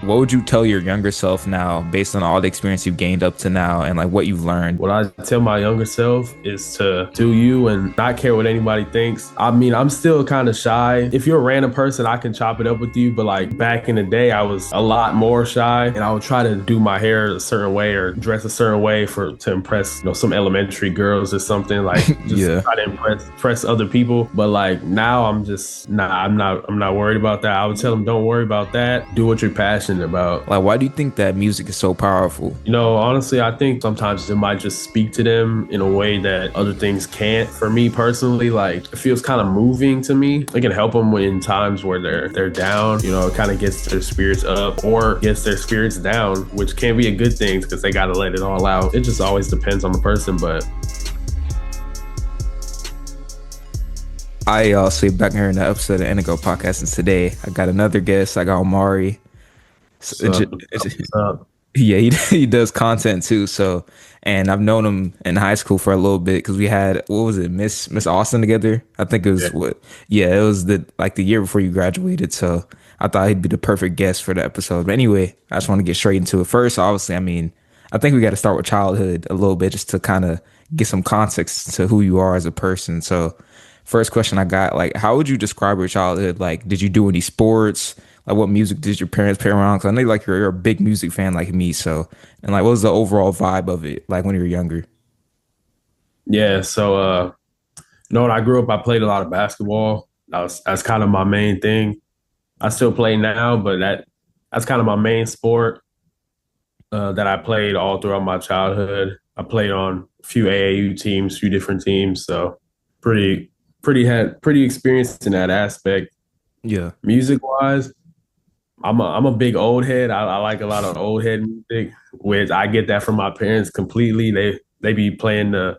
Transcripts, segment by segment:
what would you tell your younger self now based on all the experience you've gained up to now and like what you've learned? What I tell my younger self is to do you and not care what anybody thinks. I mean, I'm still kind of shy. If you're a random person, I can chop it up with you. But like back in the day, I was a lot more shy, and I would try to do my hair a certain way or dress a certain way for to impress, some elementary girls or something. Like just Yeah. try to impress other people. But like now, I'm just nah. I'm not worried about that. I would tell them, don't worry about that. Do what you're passionate about. Like, why do you think that music is so powerful? Honestly, I think sometimes it might just speak to them in a way that other things can't. For me personally, like it feels kind of moving to me. It can help them in times where they're down. It kind of gets their spirits up or gets their spirits down, which can be a good thing because they got to let it all out. It just always depends on the person, but I sit back here in the episode of the Indigo podcast, and today I got another guest. I got Omari. So what's up? What's up? yeah, he does content too. So, and I've known him in high school for a little bit because we had what was it, Miss Austin together. I think it Yeah. was what, yeah, it was the year before you graduated. So I thought he'd be the perfect guest for the episode. But anyway, I just want to get straight into it. First, obviously, I mean, I think we got to start with childhood a little bit just to kind of get some context to who you are as a person. So, first question I got, like, how would you describe your childhood? Like, did you do any sports? Like, what music did your parents play around? Because I know like you're a big music fan like me. So, and like, what was the overall vibe of it like when you were younger? Yeah. So, when I grew up, I played a lot of basketball. That's kind of my main thing. I still play now, but that's kind of my main sport that I played all throughout my childhood. I played on a few AAU teams, few different teams, so pretty pretty experienced in that aspect. Yeah. Music wise, I'm a big old head. I like a lot of old head music, which I get that from my parents completely. They be playing the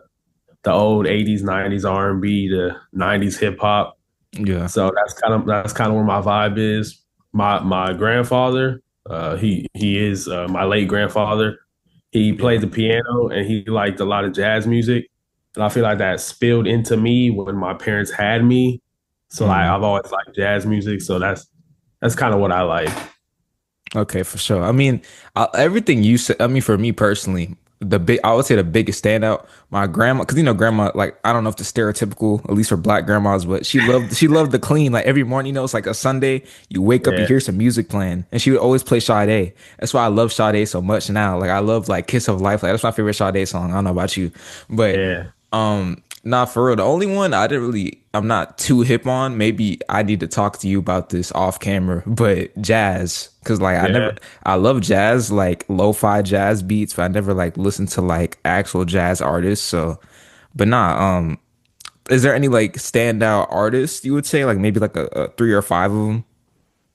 old 80s, 90s R&B, the 90s hip hop. Yeah. So that's kind of where my vibe is. My grandfather, he is my late grandfather. He Yeah. played the piano and he liked a lot of jazz music, and I feel like that spilled into me when my parents had me. So like Mm. I've always liked jazz music, so that's kind of what I like. Okay, for sure. I mean, everything you said. I mean, for me personally, I would say the biggest standout, my grandma, because grandma, like I don't know if the stereotypical, at least for black grandmas, but she loved to clean. Like every morning, it's like a Sunday, you wake up, you Yeah, hear some music playing, and she would always play Sade. That's why I love Sade so much now. Like I love like Kiss of Life. Like that's my favorite Sade song. I don't know about you, but yeah, nah, for real. The only one I'm not too hip on. Maybe I need to talk to you about this off camera, but jazz. Cause like yeah. I love jazz, like lo-fi jazz beats, but I never like listened to like actual jazz artists. So, but nah, is there any like standout artists you would say, like maybe like a three or five of them?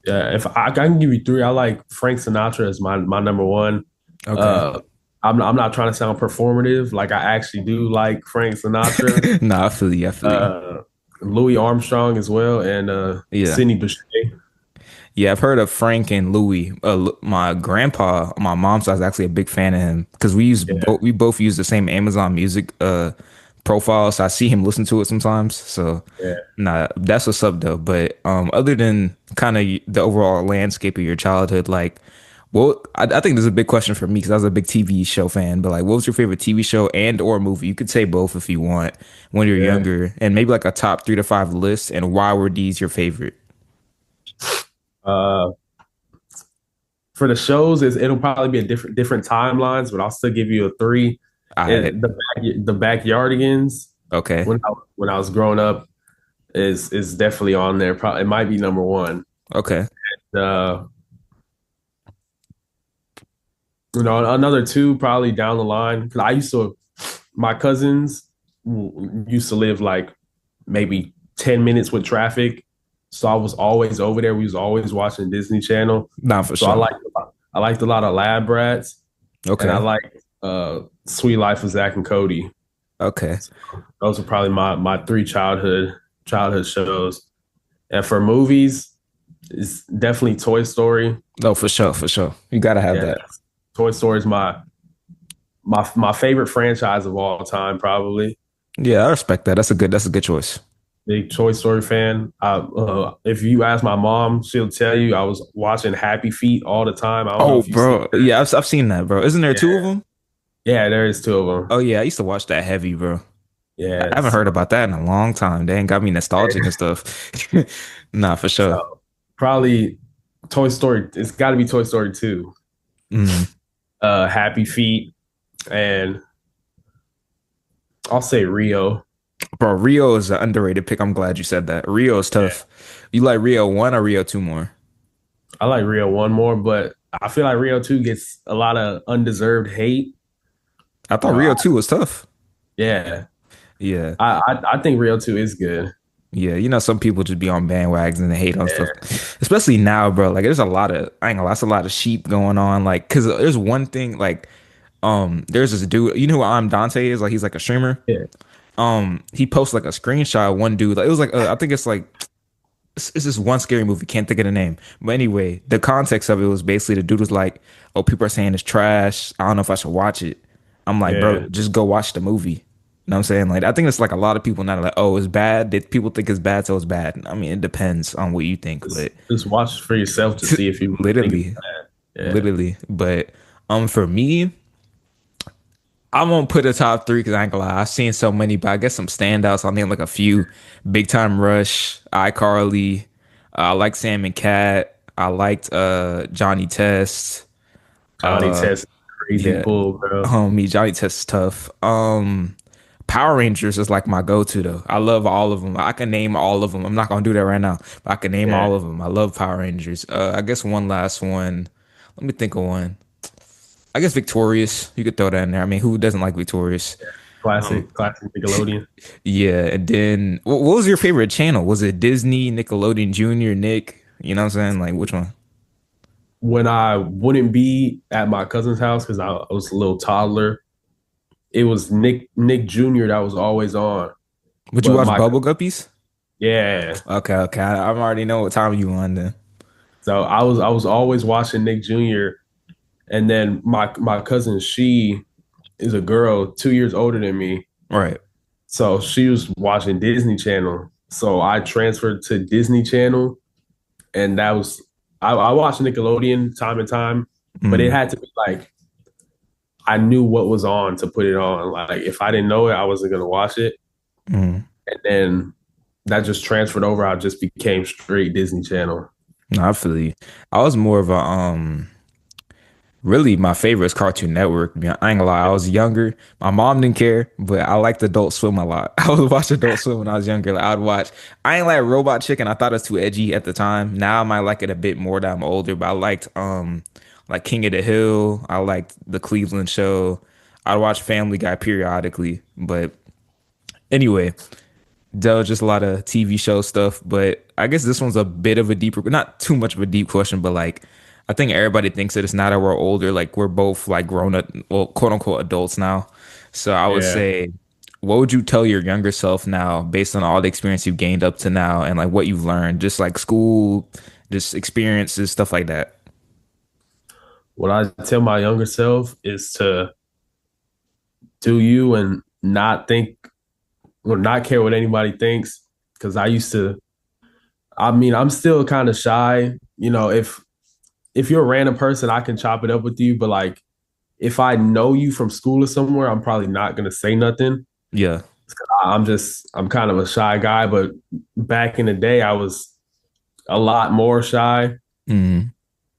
Yeah, if I can give you three, I like Frank Sinatra as my number one. Okay. Uh, I'm not trying to sound performative. Like I actually do like Frank Sinatra, Nah, I feel you. I feel you. uh, Louis Armstrong as well, and Yeah. Sidney Bechet. Yeah, I've heard of Frank and Louis. My grandpa, on my mom's side, is actually a big fan of him because Yeah, we both use the same Amazon Music profile, so I see him listen to it sometimes. So, yeah. nah, that's what's up though. But other than kind of the overall landscape of your childhood, like, well, I think this is a big question for me because I was a big TV show fan. But like, what was your favorite TV show and or movie? You could say both if you want when you're Yeah. younger, and maybe like a top 3 to 5 list, and why were these your favorite? Uh, for the shows, it'll probably be a different timelines, but I'll still give you a three. I The Backyardigans okay. when I was growing up is definitely on there. Probably it might be number one. Okay. Uh, another two probably down the line because my cousins used to live like maybe 10 minutes with traffic, so I was always over there. We was always watching Disney Channel, Not for so sure. I liked a lot of Lab Rats, and I Okay. liked Sweet Life of Zach and Cody. Okay. Those are probably my three childhood shows. And for movies, it's definitely Toy Story. No, for sure. For sure. You gotta have Yeah, that. Toy Story is my favorite franchise of all time, probably. Yeah, I respect that. That's a good choice. big Toy Story fan. If you ask my mom, she'll tell you I was watching Happy Feet all the time. I don't know Oh, if you've seen bro. that. Yeah, I've seen that, bro. Isn't there two of Yeah, them? yeah, there is two of them. Oh yeah, I used to watch that heavy, bro. I Yeah, haven't so, heard about that in a long time. They ain't got me nostalgic and stuff. Nah, for sure. so probably Toy Story. It's got to be Toy Story 2. Mm. Happy Feet, and I'll say Rio. Bro, Rio is an underrated pick. I'm glad you said that. Rio is Yeah, tough. You like Rio 1 or Rio 2 more? I like Rio 1 more, but I feel like Rio 2 gets a lot of undeserved hate. I You thought know, Rio 2 was tough. yeah, Yeah. I think Rio 2 is good. Yeah, some people just be on bandwagons and they hate on stuff. Yeah, Especially now, bro. Like there's a lot of I ain't gonna lie, there's a lot of sheep going on. Like, cause there's one thing, like, there's this dude, you know who Dante is? Like he's like a streamer. yeah, He posts like a screenshot of one dude. Like it was like I think it's like it's this one scary movie, can't think of the name. But anyway, the context of it was basically the dude was like, "Oh, people are saying it's trash. I don't know if I should watch it." I'm like, bro, yeah. just go watch the movie. You know what I'm saying? Like, I think it's like a lot of people now like, oh, it's bad. That people think it's bad, so it's bad. I mean, it depends on what you think, but Just watch for yourself to see if you really think it's literally, bad. Yeah, literally. But for me, I won't put a top three because I ain't gonna lie. I've seen so many, but I guess some standouts. I'll name like a few. Big Time Rush, iCarly. I like Sam and Cat. I liked Johnny Test. Johnny Uh Test, crazy yeah. bull, bro. Homie, Johnny Test is tough. Power Rangers is like my go-to though. I love all of them. I can name all of them. I'm not gonna do that right now, but I can name Yeah, all of them. I love Power Rangers. I guess one last one. Let me think of one. I guess Victorious. You could throw that in there. I mean, who doesn't like Victorious? Um, classic Nickelodeon. yeah. And then, what was your favorite channel? Was it Disney, Nickelodeon Junior, Nick? You know what I'm saying? Like, which one? When I wouldn't be at my cousin's house because I was a little toddler, it was Nick Jr. that was always on. Would you But watch my Bubble Guppies? yeah, Okay, okay. I already know what time you on then. so I was always watching Nick Jr. And then my cousin, she is a girl 2 years older than me, Right. so she was watching Disney Channel. So I transferred to Disney Channel, and that was I watched Nickelodeon time and time, but it Mm, had to be like I knew what was on to put it on. Like if I didn't know it, I wasn't gonna watch it. mm. And then that just transferred over. I just became straight Disney Channel. No, I feel you. I was more of a really my favorite is Cartoon Network. I ain't gonna lie, I was younger. My mom didn't care, but I liked Adult Swim a lot. I would watch Adult Swim when I was younger. Like, I'd watch. I ain't like Robot Chicken. I thought it was too edgy at the time. Now I might like it a bit more that I'm older. But I liked like King of the Hill. I liked the Cleveland Show. I'd watch Family Guy periodically. But anyway, that was just a lot of TV show stuff. But I guess this one's a bit of a deeper, not too much of a deep question, but like I think everybody thinks that it's now that we're older, like we're both like grown up, well, quote unquote adults now. So I would Yeah. say, what would you tell your younger self now based on all the experience you've gained up to now and like what you've learned, just like school, just experiences, stuff like that? What I tell my younger self is to do you and not think or not care what anybody thinks. Cause I used to, I mean, I'm still kind of shy. You know, if you're a random person, I can chop it up with you. But like if I know you from school or somewhere, I'm probably not gonna say nothing. Yeah. I'm kind of a shy guy, but back in the day I was a lot more shy Mm,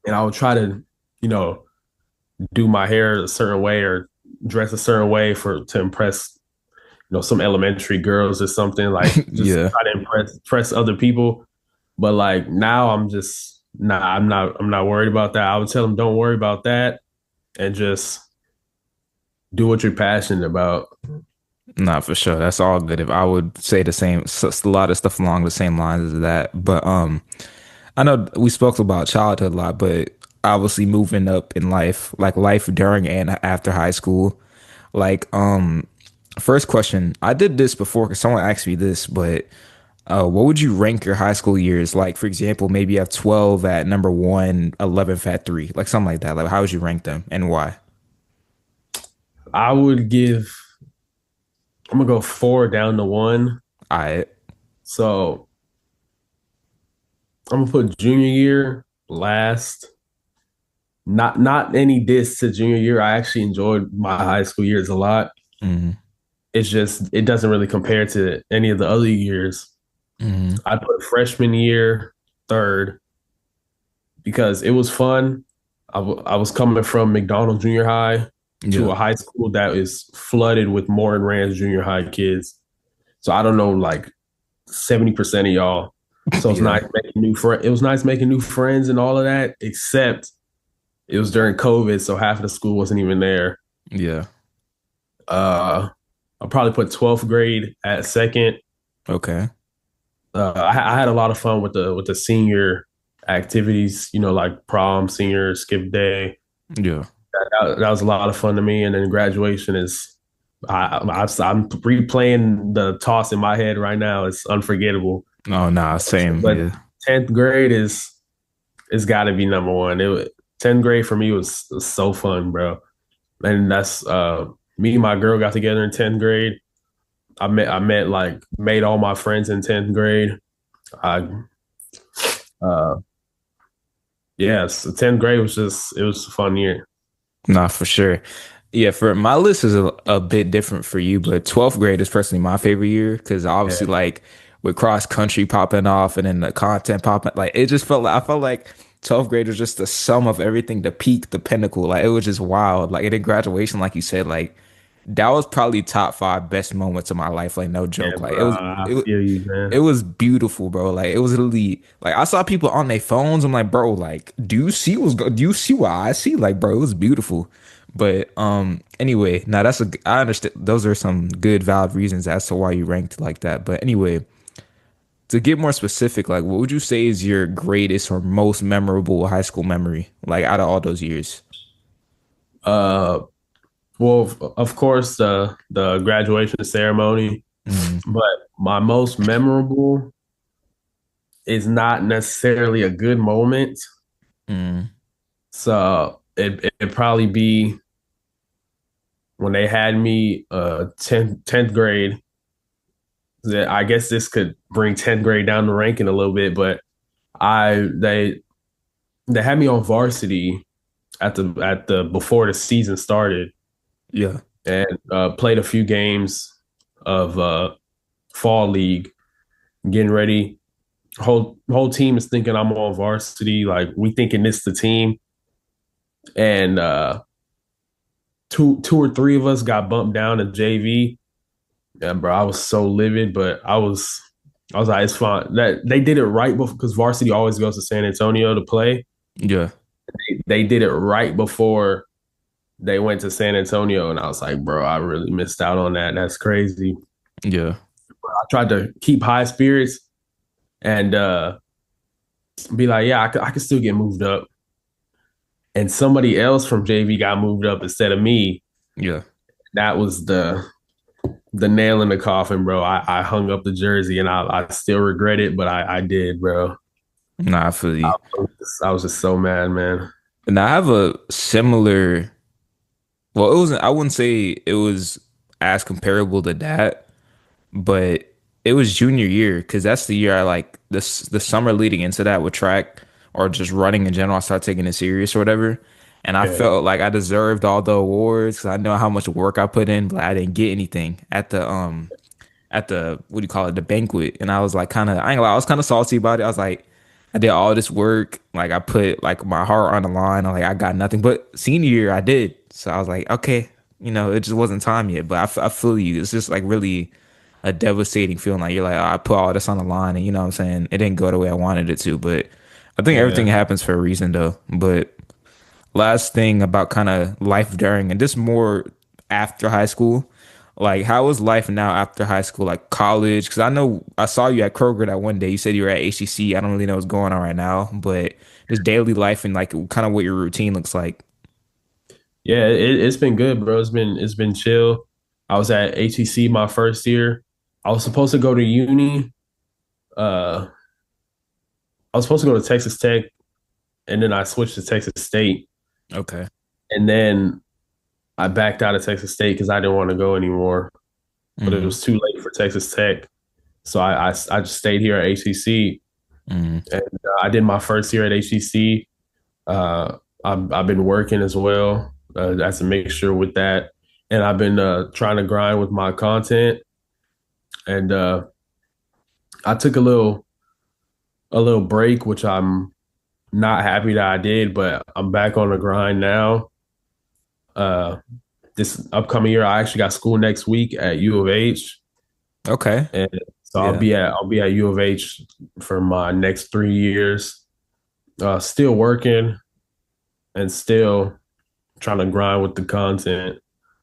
and I would try to, you know, do my hair a certain way or dress a certain way for to impress, some elementary girls or something, like just yeah. try to impress other people. But like now I'm just nah, I'm not worried about that. I would tell them don't worry about that and just do what you're passionate about. Nah, for sure. That's all good. If I would say the same, a lot of stuff along the same lines as that. But I know we spoke about childhood a lot, but obviously moving up in life, like life during and after high school. Like, first question, I did this before because someone asked me this, but what would you rank your high school years? Like, for example, maybe you have 12 at number one, 11 at three, like something like that. Like, how would you rank them and why? I would give I'm gonna go four down to one. I So I'm gonna put junior year last. Not any diss to junior year. I actually enjoyed my high school years a lot. Mm, It's just it doesn't really compare to any of the other years. mm, I put freshman year third because it was fun. I was coming from McDonald Junior High to yeah. a high school that is flooded with Morton Ranch Junior High kids. So I don't know, like 70% of y'all. So it's Yeah. nice making new friends. It was nice making new friends and all of that, except it was during COVID, so half of the school wasn't even there. Yeah. Uh, I'll probably put 12th grade at second. Okay. I had a lot of fun with the senior activities, like prom, senior skip day. Yeah. That was a lot of fun to me. And then graduation is, I'm replaying the toss in my head right now. It's unforgettable. Oh, nah, same. But Yeah. 10th grade is got to be number one. 10th grade for me was so fun, bro. And that's me and my girl got together in 10th grade. I met like made all my friends in 10th grade. I uh yeah, so 10th grade was just it was a fun year. Nah, for sure. Yeah, for my list is a bit different for you, but 12th grade is personally my favorite year because obviously, Yeah. like with cross country popping off and then the content popping, like it just felt like I felt like 12th grade was just the sum of everything, the peak, the pinnacle. Like it was just wild. Like, and then graduation, like you said, like that was probably top five best moments of my life. Like no Yeah, joke. Like bro. I feel you, it man. was beautiful, bro. Like it was literally like I saw people on their phones. I'm like, bro, like, do you see what I see? Like, bro, it was beautiful. But anyway, now I understand those are some good valid reasons as to why you ranked like that. But anyway, to get more specific, like what would you say is your greatest or most memorable high school memory, like out of all those years? Uh well, of course the graduation ceremony, Mm, but my most memorable is not necessarily a good moment. mm, So it'd probably be when they had me 10th grade. That I guess this could bring 10th grade down the ranking a little bit, but I they had me on varsity at the before the season started yeah, and played a few games of fall league, getting ready. Whole team is thinking I'm on varsity, like we thinking this the team, and two or three of us got bumped down to JV. Yeah, bro, I was so livid, but I was like, it's fine. That they did it right before because varsity always goes to San Antonio to play. yeah, They did it right before they went to San Antonio, and I was like, bro, I really missed out on that. That's crazy. yeah, I tried to keep high spirits and be like, yeah, I could still get moved up. And somebody else from JV got moved up instead of me. yeah. That was the nail in the coffin, bro. I hung up the jersey and I still regret it, but I did, bro. Nah, I feel I you. was, I was just so mad, man. And I have a similar. Well, it wasn't. I wouldn't say it was as comparable to that, but it was junior year because that's the year I like this the summer leading into that with track or just running in general. I started taking it serious or whatever, and I Yeah, felt like I deserved all the awards because I know how much work I put in, but I didn't get anything at the what do you call it, the banquet. And I was like kind of I ain't gonna lie, I was kind of salty about it. I was like, I did all this work, like I put like my heart on the line. I'm like, I got nothing. But senior year I did. So I was like, okay, it just wasn't time yet. But I feel you. It's just like really a devastating feeling. Like you're like, oh, I put all this on the line, and you know what I'm saying? It didn't go the way I wanted it to. But I think everything yeah. happens for a reason though. But last thing about kind of life during and this more after high school. Like, how was life now after high school, like college? Because I know I saw you at Kroger that one day. You said you were at HCC. I don't really know what's going on right now, but just daily life and like kind of what your routine looks like. Yeah, it's been good, bro. It's been chill. I was at HEC my first year. I was supposed to go to uni. Uh, I was supposed to go to Texas Tech, and then I switched to Texas State, Okay. and then I backed out of Texas State because I didn't want to go anymore. But it Hmm. was too late for Texas Tech, So I just stayed here at HCC, Mm. and I did my first year at HCC. I've been working as well as a mixture with that, and I've been trying to grind with my content. And I took a little break, which I'm not happy that I did, but I'm back on the grind now. Uh, this upcoming year, I actually got school next week at U of H, Okay. and so I'll Yeah. be at I'll be at U of H for my next 3 years. Still working and still trying to grind with the content.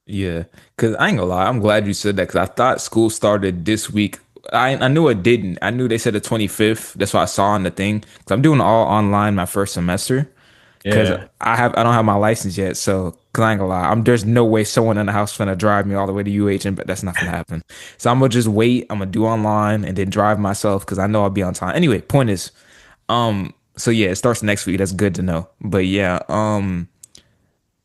Yeah, because I ain't gonna lie, I'm glad you said that because I thought school started this week. I knew it didn't. I knew they said the 25th. That's what I saw on the thing. Because I'm doing all online my first semester. Because Yeah, I don't have my license yet. So, because I ain't gonna lie, there's no way someone in the house finna drive me all the way to UH, and but that's not gonna happen. So I'm gonna just wait. I'm gonna do online and then drive myself because I know I'll be on time. Anyway, point is, so yeah, it starts next week. That's good to know. But yeah,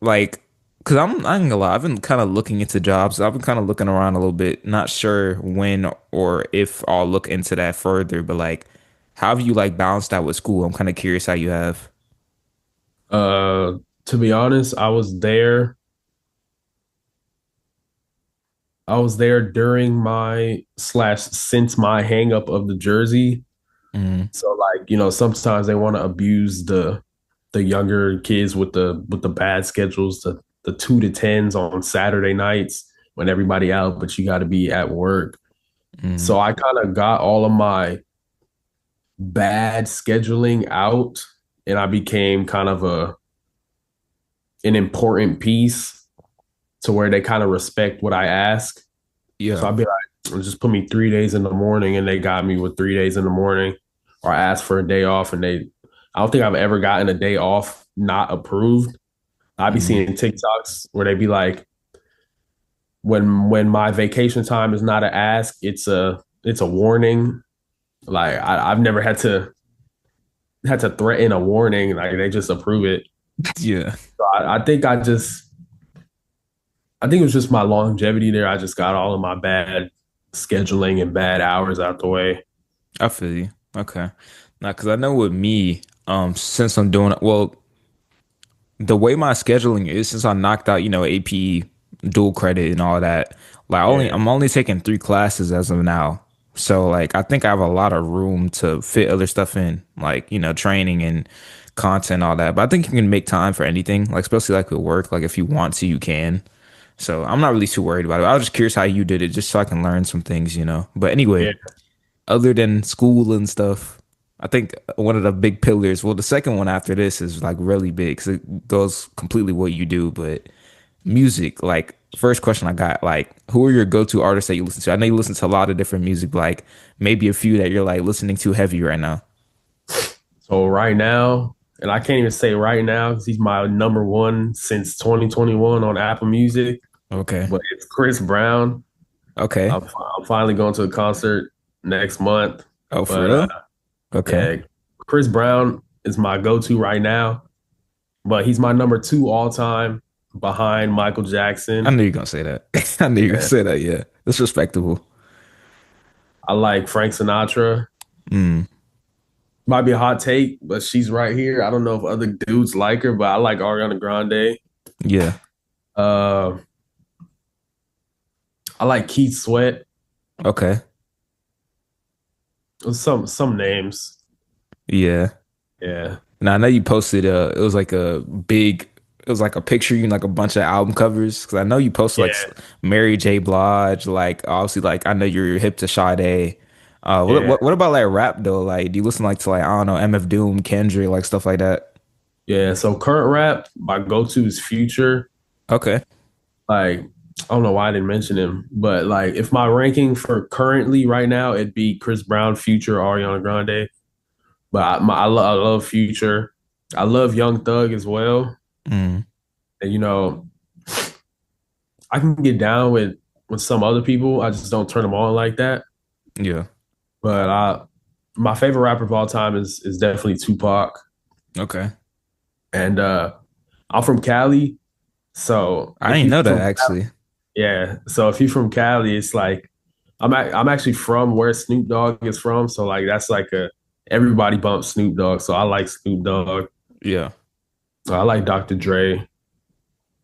like because I ain't gonna lie, I've been kind of looking into jobs. I've been kind of looking around a little bit, not sure when or if I'll look into that further, but like how have you like balanced that with school? I'm kind of curious how you have. uh, to be honest, I was there during my slash since my hang up of the jersey. Mm, So like, sometimes they want to abuse the younger kids with the bad schedules, the 2 to 10s on Saturday nights when everybody out, but you got to be at work. mm, So I kind of got all of my bad scheduling out, and I became kind of an important piece to where they kind of respect what I ask. So yeah. I'd be like, just put me 3 days in the morning, and they got me with 3 days in the morning, or I asked for a day off, and I don't think I've ever gotten a day off not approved. I'd be Mm, seeing TikToks where they be like, when my vacation time is not an ask, it's a warning. Like I've never had to threaten a warning. Like they just approve it. yeah. So I think it was just my longevity there. I just got all of my bad scheduling and bad hours out the way. I feel you. Okay. Now, because I know with me, since I'm doing well, the way my scheduling is, since I knocked out, AP dual credit and all that, like Yeah, I'm only taking 3 classes as of now. So like I think I have a lot of room to fit other stuff in, like, training and content, all that. But I think you can make time for anything, like especially like with work. Like if you want to, you can. So I'm not really too worried about it. I was just curious how you did it, just so I can learn some things. But anyway, yeah. other than school and stuff, I think one of the big pillars, well, the second one after this is like really big because it goes completely what you do. But music, like, first question I got, like, who are your go-to artists that you listen to? I know you listen to a lot of different music, but like maybe a few that you're like listening to heavy right now. So right now, and I can't even say right now because he's my number one since 2021 on Apple Music, Okay. but it's Chris Brown. Okay. I'm finally going to a concert next month. Oh, for But real? Okay. yeah, Chris Brown is my go-to right now, but he's my number two all time behind Michael I Jackson. knew you were gonna say that. I knew you were gonna Yeah. say that. Yeah, that's respectable. I like Frank Sinatra. Mm, Might be a hot take, but she's right here. I don't know if other dudes like her, but I like Ariana Grande. yeah. Uh, I like Keith Sweat. Okay. Some names. Yeah. Yeah. Now I know you posted it was like it was like a picture you like a bunch of album covers because I know you posted like Yeah. Mary J. Blige, like obviously like I know you're hip to Sade. What Yeah. what about like rap though? Like do you listen like to like I don't know MF Doom, Kendrick, like stuff like that? Yeah. So current rap, my go-to is Future. Okay. Like, I don't know why I didn't mention him, but like if my ranking for currently right now, it'd be Chris Brown, Future, Ariana Grande. But I love Future. I love Young Thug as well. Mm, And I can get down with some other people. I just don't turn them on like that. yeah. But my favorite rapper of all time is definitely Tupac. Okay. And I'm from Cali. So I if didn't you know that from actually. yeah, so if you're from Cali, it's like I'm actually from where Snoop Dogg is from, so like that's like a everybody bumps Snoop Dogg, so I like Snoop Dogg. Yeah. I like Dr. Dre,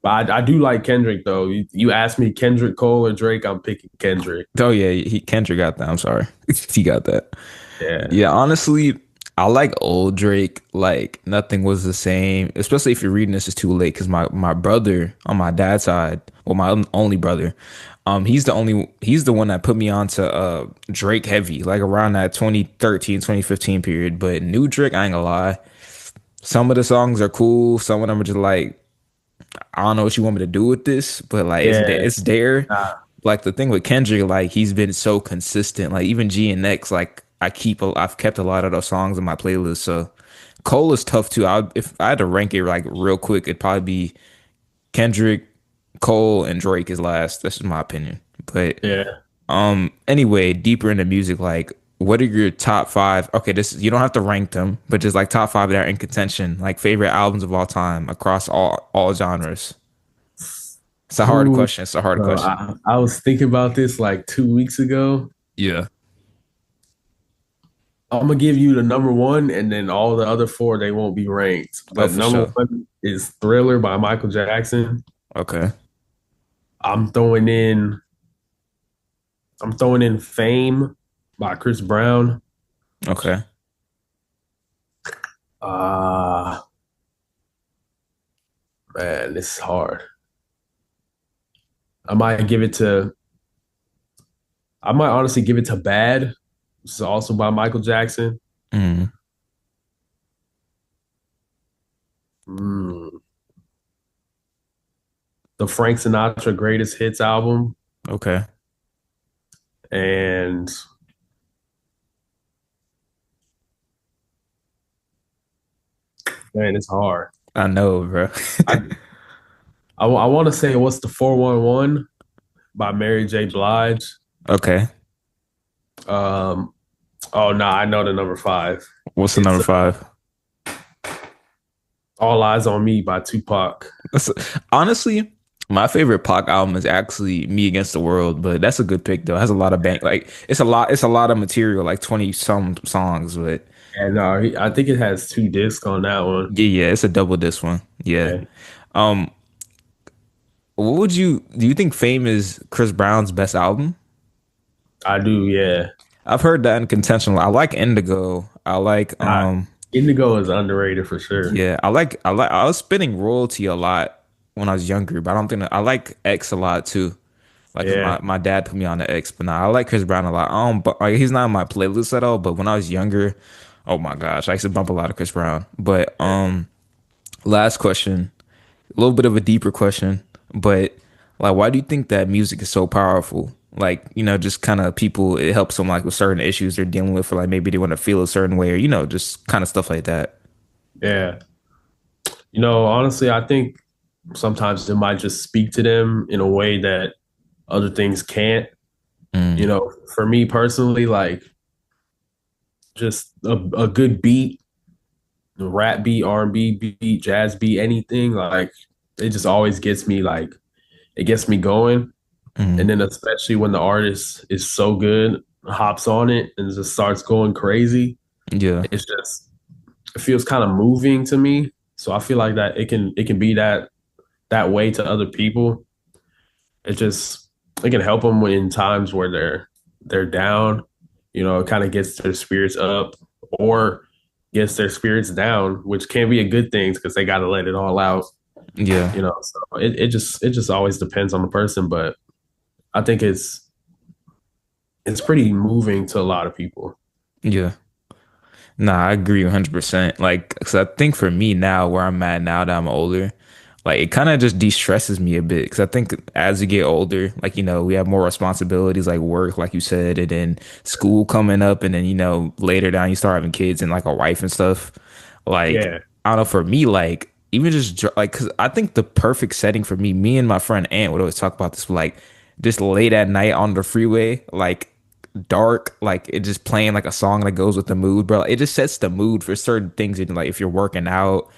but I do like Kendrick though. You ask me Kendrick Cole or Drake, I'm picking Kendrick. Oh yeah, Kendrick got that. I'm sorry. He got that. Yeah, Yeah, honestly, I like old Drake. Like nothing was the same, especially if you're reading this is too late. Because my brother on my dad's side, well, my only brother, he's the one that put me onto Drake heavy, like around that 2013, 2015 period. But new Drake, I ain't gonna lie, some of the songs are cool. Some of them are just like I don't know what you want me to do with this, but like yeah. it's there. Nah, Like the thing with Kendrick, like he's been so consistent. Like even GNX, like I've kept a lot of those songs in my playlist. So Cole is tough too. If I had to rank it like real quick, it'd probably be Kendrick, Cole, and Drake is last. That's just my opinion. But yeah. anyway, deeper into music, like what are your top five? Okay, this you don't have to rank them, but just like top five that are in contention, like favorite albums of all time across all genres. It's a hard Ooh, question. It's a hard bro, question. I was thinking about this like 2 weeks ago. Yeah. I'm gonna give you the number one, and then all the other four they won't be ranked. Oh, But for number sure. one is Thriller by Michael Jackson. Okay. I'm throwing in I'm throwing in Fame by Chris Brown. Okay. Ah, man, this is hard. I might give it to I might honestly give it to Bad. This is also by Michael Jackson. Mm, Mm. The Frank Sinatra Greatest Hits album. okay. And man, it's hard. I know, bro. I I want to say what's the 411 by Mary J. Blige. Okay. Um, oh no, I know the number five. What's the It's number five? All Eyes on Me by Tupac. That's, honestly, my favorite Pac album is actually Me Against the World, but that's a good pick though. It has a lot of bank like it's a lot of material, like 20 some songs, but And I think it has two discs on that one. yeah, it's a double disc one. Yeah. Yeah, Um, what would you do you think Fame is Chris Brown's best album? I do. Yeah, I've heard that in contention. I like Indigo. I like uh, Indigo is underrated for sure. yeah, I was spinning royalty a lot when I was younger, but I don't think I like X a lot too. Like 'cause Yeah, my dad put me on the X, but nah, I like Chris Brown a lot. But like he's not on my playlist at all. But when I was younger, oh my gosh, I used to bump a lot of Chris Brown. But yeah, last question, a little bit of a deeper question, but like, why do you think that music is so powerful? Like, just kind of people, it helps them like with certain issues they're dealing with, or like maybe they want to feel a certain way, or just kind of stuff like that. yeah. Honestly, I think sometimes it might just speak to them in a way that other things can't. Mm, For me personally, like just a good beat, rap beat, R&B beat, jazz beat, anything like it just always gets me like it gets me going. And mm, then especially when the artist is so good, hops on it and just starts going crazy, yeah, it feels kind of moving to me. So I feel like that it can be that way to other people. It can help them in times where they're down. It kind of gets their spirits up or gets their spirits down, which can be a good thing because they got to let it all out. yeah, So it just always depends on the person, but I think it's pretty moving to a lot of people. yeah. Nah, I agree 100%. Like, cause I think for me now, where I'm at now that I'm older, like it kind of just de-stresses me a bit. Cause I think as you get older, like, we have more responsibilities like work, like you said, and then school coming up. And then, later down you start having kids and like a wife and stuff. Like, Yeah, I don't know, for me, like, even just like, cause I think the perfect setting for me and my friend Ant would always talk about this, like, just late at night on the freeway, like, dark, like it just playing like a song that goes with the mood, bro. It just sets the mood for certain things. And like if you're working out,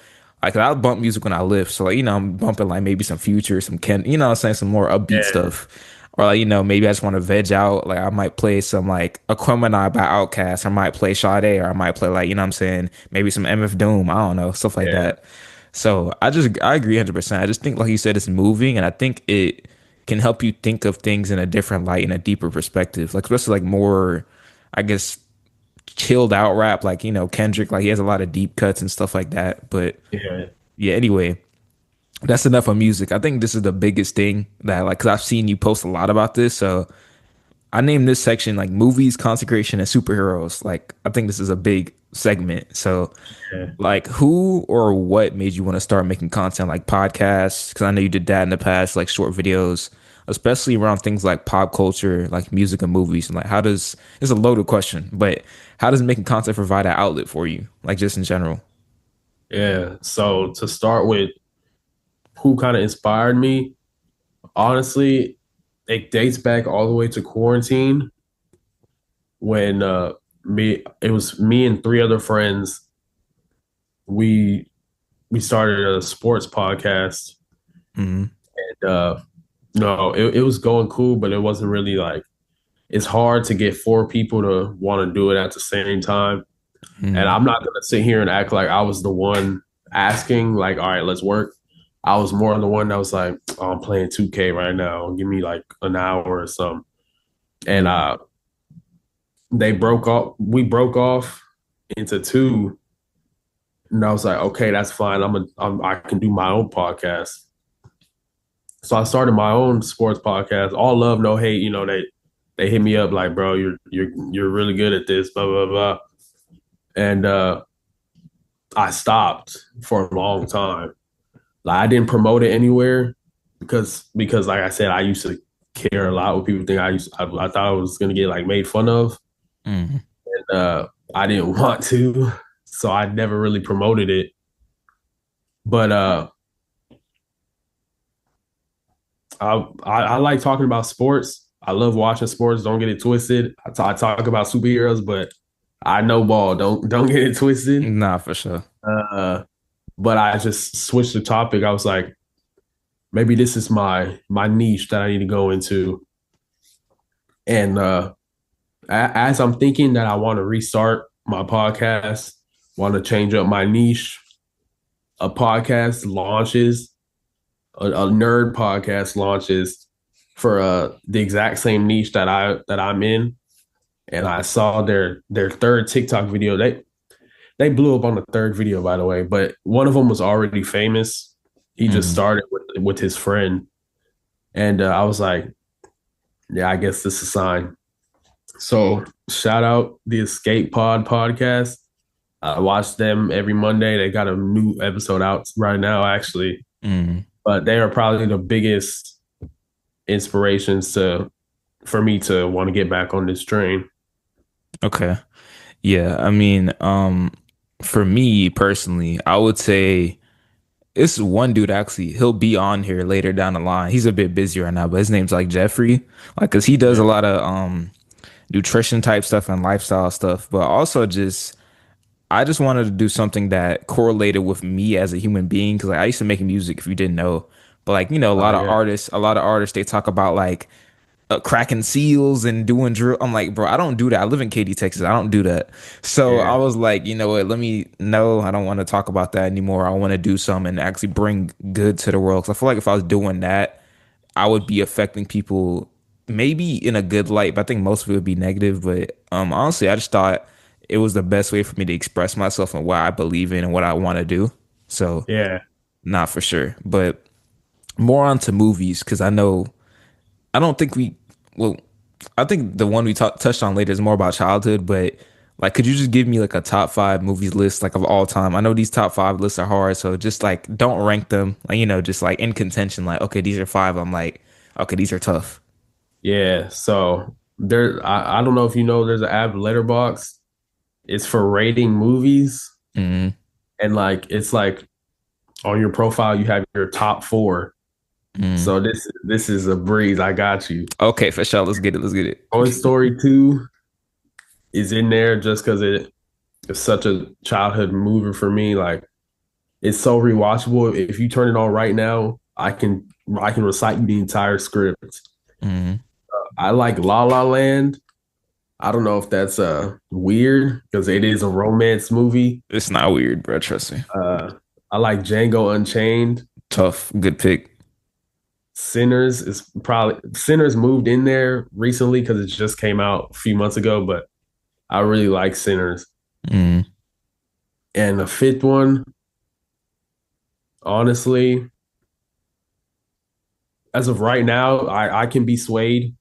like I'll bump music when I lift. So like, I'm bumping like maybe some future, some Ken, what I'm saying, some more upbeat yeah, stuff. Or like, maybe I just want to veg out. Like I might play some like Aquemini by Outkast, or I might play Sade, or I might play like, what I'm saying, maybe some MF Doom. I don't know, stuff like Yeah, that. So I agree 100%. I just think like you said, it's moving, and I think it can help you think of things in a different light, in a deeper perspective. Like especially like more, I guess, chilled out rap. Like, Kendrick, like he has a lot of deep cuts and stuff like that. But yeah, yeah, anyway, that's enough of music. I think this is the biggest thing that like, because I've seen you post a lot about this. So I named this section like movies, consecration, and superheroes. Like I think this is a big segment. So yeah. like who or what made you want to start making content like podcasts? Because I know you did that in the past, like short videos, especially around things like pop culture, like music and movies. And like how does it's a loaded question, but how does making content provide an outlet for you? Like just in general. Yeah. So to start with, who kind of inspired me? Honestly, it dates back all the way to quarantine when me it was me and three other friends. We we started a sports podcast. Mm-hmm. And no, it was going cool, but it wasn't really like it's hard to get four people to want to do it at the same time. And Mm-hmm. I'm not gonna sit here and act like I was the one asking, like, all right, let's work. I was more the one that was like, oh, I'm playing 2K right now. Give me like an hour or something. And they broke off. We broke off into two, and I was like, okay, that's fine. I can do my own podcast. So I started my own sports podcast. All love, no hate. They hit me up like, bro, you're really good at this, blah blah blah. And I stopped for a long time. Like I didn't promote it anywhere because like I said, I used to care a lot what people think. I thought I was gonna get like made fun of, Mm-hmm. and I didn't want to, so I never really promoted it. But I like talking about sports. I love watching sports. Don't get it twisted. I talk about superheroes, but I know ball. Don't get it twisted. Nah, for sure. Uh, but I just switched the topic. I was like, maybe this is my niche that I need to go into. And as I'm thinking that I want to restart my podcast, want to change up my niche, a podcast launches, a nerd podcast launches for the exact same niche that I'm in. And I saw their third TikTok video. They blew up on the third video, by the way, but one of them was already famous. He just Mm-hmm. started with his friend, and I was like, yeah, I guess this is a sign. So shout out the Escape Pod podcast. I watch them every Monday. They got a new episode out right now, actually. Mm-hmm. But they are probably the biggest inspirations to for me to want to get back on this train. Okay. Yeah, I mean, for me personally, I would say it's one dude actually. He'll be on here later down the line. He's a bit busy right now, but his name's like Jeffrey. Like, cause he does a Yeah, lot of nutrition type stuff and lifestyle stuff, but also just I just wanted to do something that correlated with me as a human being because like, I used to make music if you didn't know. But like, yeah, a lot of artists, they talk about like cracking seals and doing drill. I'm like, bro, I don't do that. I live in Katy, Texas. I don't do that. So I yeah, was like, you know what? Let me know. I don't want to talk about that anymore. I want to do something and actually bring good to the world. Because I feel like if I was doing that, I would be affecting people maybe in a good light, but I think most of it would be negative. But honestly, I just thought it was the best way for me to express myself and what I believe in and what I want to do. So yeah, not for sure, but more onto movies because I know I don't think we well I think the one we touched on later is more about childhood, but like could you just give me like a top five movies list like of all time? I know these top five lists are hard, so just like don't rank them, like just like in contention, like okay, these are five. I'm like, okay, these are tough. yeah. So I don't know if you know, there's an app Letterbox. It's for rating movies, Mm, and like it's like on your profile you have your top four. mm. So this is a breeze. I got you. Okay, for sure. Let's get it. Let's get it. Toy Story 2 is in there just because it's such a childhood movie for me. Like it's so rewatchable. If you turn it on right now, I can recite you the entire script. Mm. I like La La Land. I don't know if that's weird because it is a romance movie. It's not weird, bro. Trust me. Uh, I like Django Unchained. Tough. Good pick. Sinners moved in there recently because it just came out a few months ago, but I really like Sinners. Mm. And the fifth one, honestly, as of right now, I can be swayed,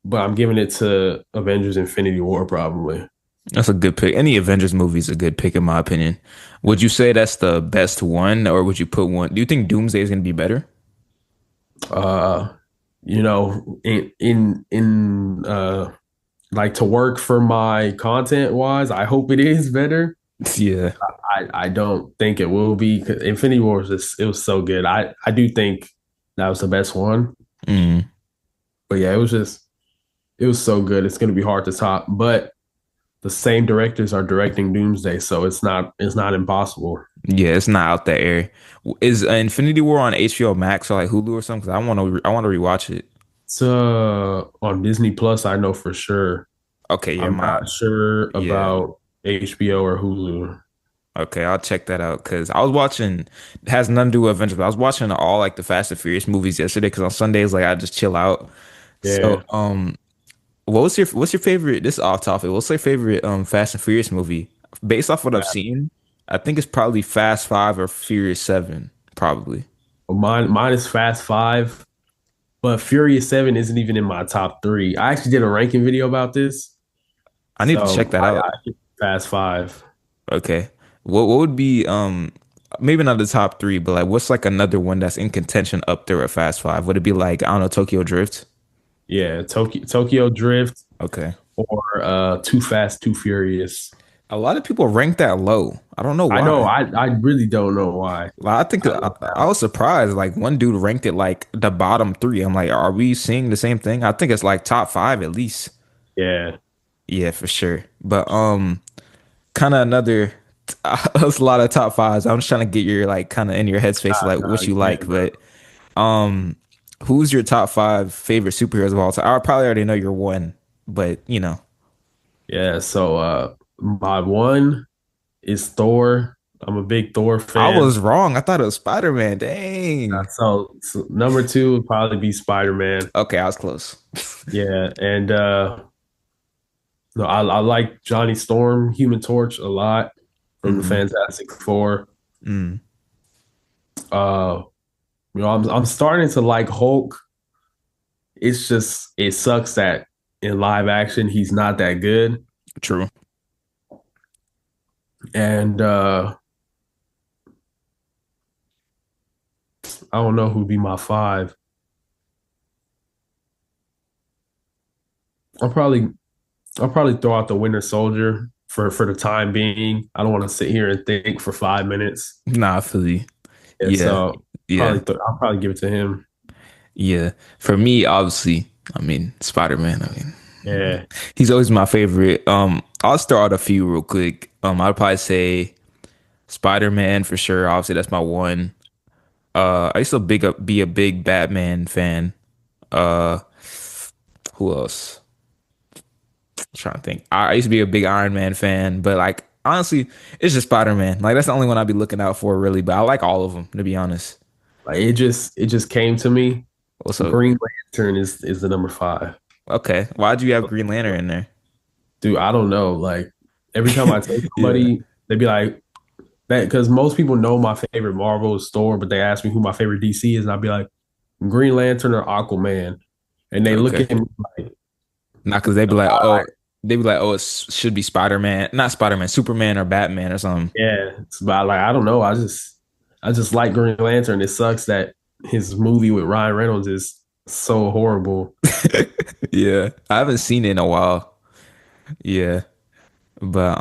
but I'm giving it to Avengers Infinity War probably. That's a good pick. Any Avengers movie is a good pick in my opinion. Would you say that's the best one, or would you put one? Do you think Doomsday is gonna be better? Uh, in like to work for my content wise, I hope it is better. Yeah. I don't think it will be. 'Cause Infinity War was just it was so good. I do think that was the best one. Mm. But yeah, it was so good. It's gonna be hard to top. But the same directors are directing Doomsday, so it's not impossible. Yeah, it's not out that air. Is Infinity War on HBO Max or like Hulu or something? 'Cause I want to rewatch it. It's on Disney Plus, I know for sure. Okay, yeah, I'm my not sure yeah. about HBO or Hulu. Okay, I'll check that out because I was watching. It has nothing to do with Avengers, but I was watching all like the Fast and Furious movies yesterday because on Sundays like I just chill out. So Yeah. what's your favorite? This is off topic. What's your favorite Fast and Furious movie? Based off what I've Yeah. seen, I think it's probably Fast Five or Furious Seven, probably. Well, mine is Fast Five, but Furious Seven isn't even in my top three. I actually did a ranking video about this, I need to so check that I out. think Fast Five. Okay, what would be maybe not the top three, but like what's like another one that's in contention up there at Fast Five? Would it be like I don't know Tokyo Drift? Yeah, Tokyo Drift Okay. or Too Fast, Too Furious. A lot of people rank that low. I don't know I know. why. I really don't know why. Like, I think I love I that. was surprised. Like one dude ranked it like the bottom three. I'm like, are we seeing the same thing? I think it's like top five at least. Yeah. Yeah, for sure. But kind of another. That's a lot of top fives. I'm just trying to get your like kind of in your headspace of like Nah, what you yeah, like. bro. But um, who's your top five favorite superheroes of all time? I probably already know your one, but you know, Yeah. So my one is Thor. I'm a big Thor I fan. was wrong. I thought it was Spider-Man. Dang. So number two would probably be Spider-Man. Okay, I was close. Yeah, and no, I like Johnny Storm, Human Torch a lot from the Mm, Fantastic Four. mm, Uh, I'm starting to like Hulk. It's just it sucks that in live action he's not that good. true. And I don't know who'd be my five. I'll probably I'll probably throw out the Winter Soldier for the time being. I don't want to sit here and think for 5 minutes. Nah, I feel you. Yeah, Yeah, so yeah, I'll probably give it to him. yeah. For me, obviously, I mean, Spider-Man. I mean, Yeah, he's always my favorite. I'll start out a few real quick. I'd probably say Spider-Man for sure. Obviously, that's my one. I used to be a big Batman fan. Uh, who else? I'm trying to think. I used to be a big Iron Man fan, but like honestly, it's just Spider-Man. Like that's the only one I'd be looking out for, really. But I like all of them, to be honest. like it just came to me. Also, Green Lantern is the number five. okay, why'd you have Green Lantern in there? Dude, I don't know. Like every time I tell Yeah. somebody, they'd be like that because most people know my favorite Marvel is Thor, but they ask me who my favorite DC is, and I'd be like Green Lantern or Aquaman, and they look Okay. at me like, Not because they'd be like, "Why?" oh, they'd be like, oh, it should be Spider-Man, not Spider-Man, Superman or Batman or something. Yeah, it's about like I don't know. I just like Green Lantern. It sucks that his movie with Ryan Reynolds is so horrible. Yeah, I haven't seen it in a while. Yeah, but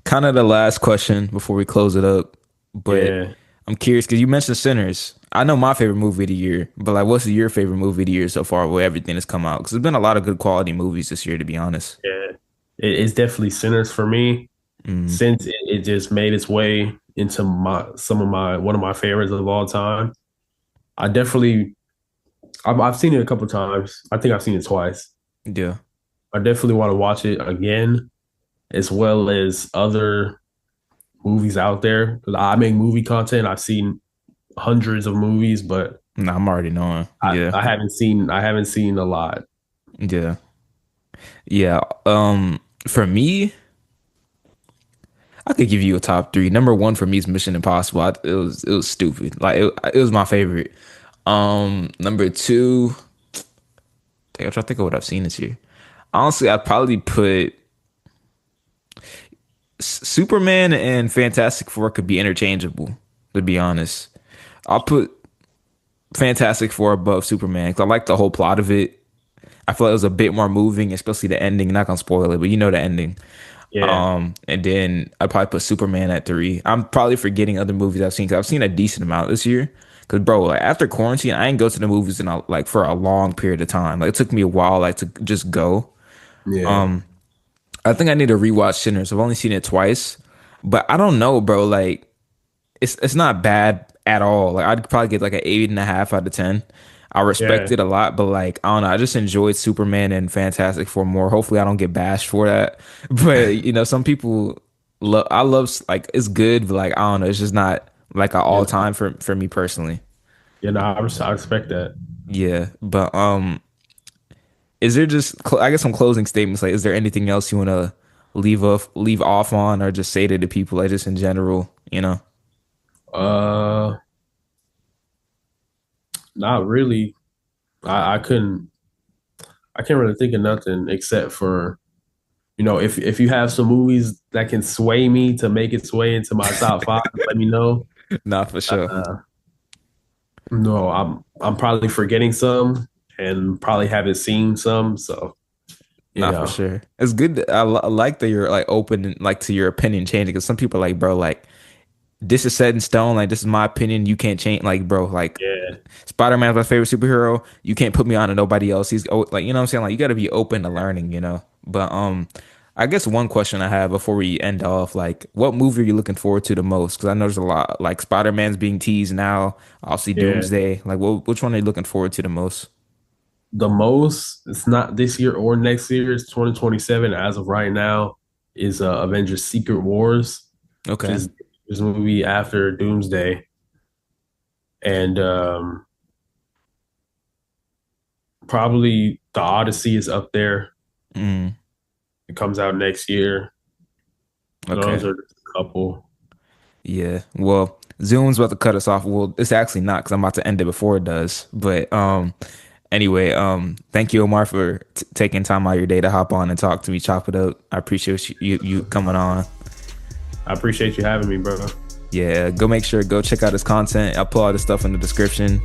kind of the last question before we close it up. But Yeah, I'm curious because you mentioned Sinners. I know my favorite movie of the year, but like, what's your favorite movie of the year so far with everything that's come out? Because there's been a lot of good quality movies this year, to be honest. yeah. It's definitely Sinners for me Mm, since it just made its way into my some of my one of my favorites of all time. I definitely I've seen it a couple times. I think I've seen it twice. Yeah. I definitely want to watch it again, as well as other movies out there. 'Cause I make movie content. I've seen hundreds of movies, but Nah, I'm already knowing. I, Yeah. I haven't seen a lot. Yeah. Yeah. For me, I could give you a top three. Number one for me is Mission Impossible. It was stupid. Like it was my favorite. Number two, I'm trying to think of what I've seen this year. Honestly, I'd probably put Superman and Fantastic Four could be interchangeable, to be honest. I'll put Fantastic Four above Superman because I like the whole plot of it. I feel like it was a bit more moving, especially the ending. Not gonna spoil it, but you know the ending. Yeah, And then I'd probably put Superman at three. I'm probably forgetting other movies I've seen because I've seen a decent amount this year. Cause bro, like after quarantine, I didn't go to the movies like for a long period of time. Like it took me a while like to just go. yeah, I think I need to rewatch Sinners. I've only seen it twice, but I don't know, bro. Like it's not bad at all. Like I'd probably get like an 8.5 out of 10. I respect yeah, it a lot, but like I don't know. I just enjoyed Superman and Fantastic Four more. Hopefully, I don't get bashed for that. But some people love. I love like it's good, but like I don't know. It's just not like an all yeah. time for me personally. You know, I respect that. Yeah, but is there just I guess some closing statements? Like, is there anything else you want to leave off on, or just say to the people, like just in general? Uh, Not really. I couldn't. I can't really think of nothing except for if you have some movies that can sway me to make its way into my top five, let me know. Not for sure. Uh, no, I'm probably forgetting some and probably haven't seen some. So you Not for know, sure. It's good. I like that you're like open and like to your opinion changing because some people are like, bro, like this is set in stone. Like this is my opinion. You can't change. Like, bro, like yeah, Spider-Man's my favorite superhero. You can't put me on to nobody else. He's like, you know what I'm saying? Like you got to be open to learning. But I guess one question I have before we end off, like, what movie are you looking forward to the most? Because I know there's a lot. Like Spider-Man's being teased now. Obviously, yeah. Doomsday. Like, which one are you looking forward to the most? The most, it's not this year or next year. It's 2027 as of right now. Is Avengers: Secret Wars, which Okay. is this movie after Doomsday, and probably the Odyssey is up there. Mm, It comes out next year. Those okay. are just a couple. Yeah. Well, Zoom's about to cut us off. Well, it's actually not because I'm about to end it before it does. But anyway, thank you, Omar, for taking time out of your day to hop on and talk to me, chop it up. I appreciate you coming on. I appreciate you having me, bro. Yeah, go check out his content. I'll put all this stuff in the description.